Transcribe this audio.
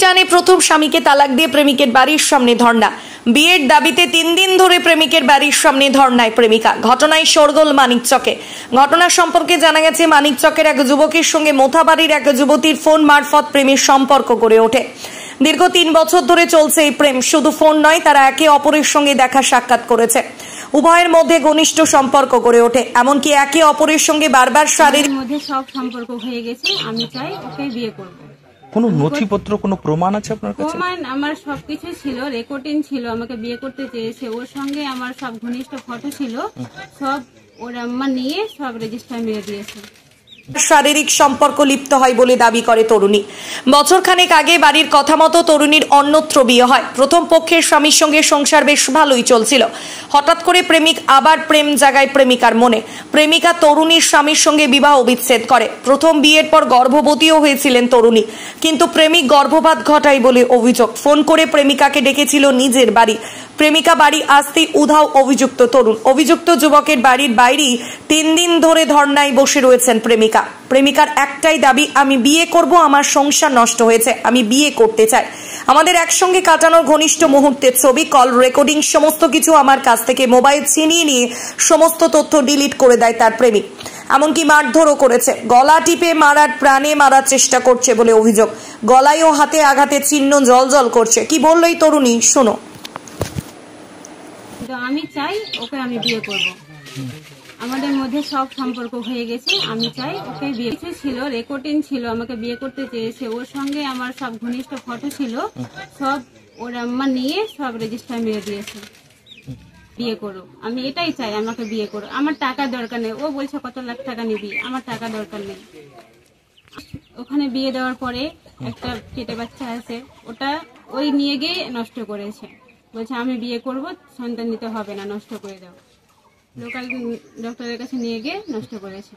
টানে প্রথম স্বামীকে তালাক দিয়ে প্রেমিকের বাড়ির সামনে ধর্ণা। বিয়ের দাবিতে 3 দিন ধরে প্রেমিকের বাড়ির সামনে ধর্ণায় প্রেমিকা। ঘটনায় শোরগোল মানিকচকে। ঘটনা সম্পর্কে জানা গেছে, মানিকচকের এক যুবকের সঙ্গে মোথাবাড়ির এক যুবতীর ফোন মারফত প্রেমের সম্পর্ক গড়ে ওঠে। দীর্ঘ 3 বছর ধরে চলছে এই প্রেম। শুধু ফোন নয়, তারা একে অপরের সঙ্গে দেখা সাক্ষাৎ করেছে। উভয়ের মধ্যে ঘনিষ্ঠ সম্পর্ক গড়ে ওঠে, এমনকি একে অপরের সঙ্গে বারবার শারীরিক মধ্যে সব সম্পর্ক হয়ে গেছে। আমি চাই ওকে বিয়ে করব। কোনো নথিপত্র, কোনো প্রমাণ আছে আপনার কাছে? প্রমাণ আমার সবকিছু ছিল, রেকর্ডিং ছিল। আমাকে বিয়ে করতে চেয়েছে, ওর সঙ্গে আমার সব ঘনিষ্ঠ ফটো ছিল, সব ওর আম্মা নিয়ে সব রেজিস্টার মেরে দিয়েছে। শারীরিক সম্পর্ক লিপ্ত হয় বলে দাবি করে তরুণী। বছরখানেক আগে বাড়ির কথা মতো তরুণীর অন্যত্র বিয়ে হয়। প্রথম পক্ষের স্বামীর সঙ্গে সংসার বেশ ভালোই চলছিল। হঠাৎ করে প্রেমিক আবার প্রেম জাগায় প্রেমিকার মনে। প্রেমিকা তরুণীর স্বামীর সঙ্গে বিবাহ বিচ্ছেদ করে। প্রথম বিয়ের পর গর্ভবতীও হয়েছিলেন তরুণী, কিন্তু প্রেমিক গর্ভপাত ঘটায় বলে অভিযোগ। ফোন করে প্রেমিকাকে ডেকেছিল নিজের বাড়ি। প্রেমিকা বাড়ি আসতেই উধাও অভিযুক্ত তরুণ। অভিযুক্ত যুবকের বাড়ির বাইরেই 3 দিন ধরে ধর্নায় বসে রয়েছেন প্রেমিকা। প্রেমিকার একটাই দাবি, আমি বিয়ে করব, আমার সংসার নষ্ট হয়েছে, আমি বিয়ে করতে চাই। আমাদের একসঙ্গে কাটানোর ঘনিষ্ঠ মুহূর্তের ছবি, কল রেকর্ডিং সমস্ত কিছু আমার কাছ থেকে মোবাইল ছিনিয়ে নিয়ে সমস্ত তথ্য ডিলিট করে দেয় তার প্রেমিক। এমনকি মারধরও করেছে। গলা টিপে মারার, প্রাণে মারার চেষ্টা করছে বলে অভিযোগ। গলায় ও হাতে আঘাতের চিহ্ন জল করছে। কি বললো এই তরুণী, শোনো। আমি চাই ওকে আমি বিয়ে করব। আমাদের মধ্যে সব সম্পর্ক হয়ে গেছে। আমি চাই ওকে বিয়ে ছিল, রেকর্ডিং ছিল। আমাকে বিয়ে করতে চেয়েছে, ওর সঙ্গে আমার সব ঘনিষ্ঠ ফটো ছিল, সব ওর আম্মা নিয়ে সব রেজিস্টার মেরে দিয়েছে। বিয়ে করো, আমি এটাই চাই, আমাকে বিয়ে করো। আমার টাকা দরকার নেই। ও বলছে কত লাখ টাকা নিবি, আমার টাকা দরকার নেই। ওখানে বিয়ে দেওয়ার পরে একটা পেটে বাচ্চা আছে, ওটা ওই নিয়ে গিয়ে নষ্ট করেছে। বলছে আমি বিয়ে করব, সন্তান নিতে হবে না, নষ্ট করে দাও। লোকাল ডক্টরের কাছে নিয়ে গিয়ে নষ্ট করেছে।